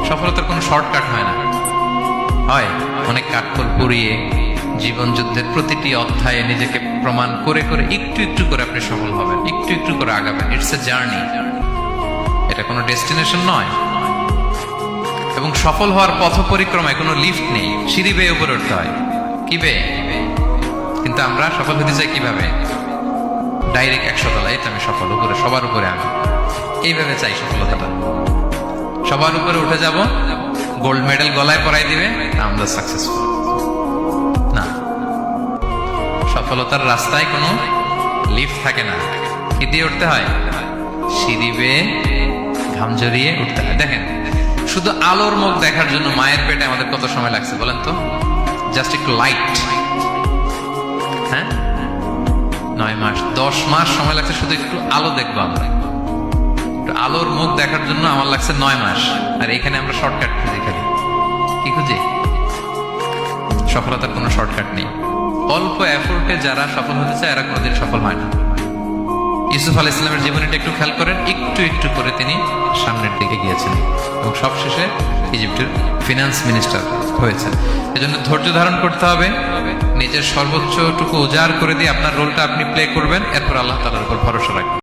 সফলতার কোনো শর্টকাট হয় না, হয় অনেক কাঠখড় পুড়িয়ে জীবন যুদ্ধের প্রতিটি অধ্যায়ে নিজেকে প্রমাণ করে করে একটু একটু করে আপনি সফল হবেন, একটু একটু করে আগাবেন। ইটস এ জার্নি, এটা কোনো ডেস্টিনেশন নয়। এবং সফল হওয়ার পথ পরিক্রমায় কোনো লিফট নেই, সিঁড়ি বেয়ে উপরে উঠতে হয়। কি বেয়ে? কিন্তু আমরা সফল হতে চাই কিভাবে? ডাইরেক্ট 100 তলা, এই তো আমি সফল, উপরে সবার উপরে আমি, এইভাবে চাই সফলতাটা। সবার উপরে উঠে যাব, গোল্ড মেডেল গলায় পরাই দিবে, আমরা সাকসেসফুল না। সফলতার রাস্তায় কোনো লিফট থাকে না। কি দিয়ে উঠতে হয়? সিঁড়ি বেয়ে ঘাম জড়িয়ে উঠতে হয়। দেখেন, শুধু আলোর মুখ দেখার জন্য মায়ের পেটে আমাদের কত সময় লাগছে বলেন তো? জাস্ট একটু লাইট, হ্যাঁ, 9 মাস 10 মাস সময় লাগছে শুধু একটু আলো দেখবো আমরা। একটু আলোর মুখ দেখার জন্য আমার লাগছে 9 মাস। আর এখানে আমরা শর্টকাট খুঁজি, খালি কি খুঁজি? সফলতার কোনো শর্টকাট নেই। অল্প এফোর্টে যারা সফল হতে চায় এরা কোনোদিন সফল হয় না। ইউসুফ আলাইহিস সালামের জীবনীটা একটু খেয়াল করেন, একটু একটু করে তিনি সামনের দিকে গিয়েছেন এবং সবশেষে ইজিপ্টের ফিনান্স মিনিস্টার হয়েছেন। এজন্য ধৈর্য ধারণ করতে হবে, নিজের সর্বোচ্চটুকু উজাড় করে দিয়ে আপনার রোলটা আপনি প্লে করবেন, এরপর আল্লাহ তাআলার উপর ভরসা রাখবেন।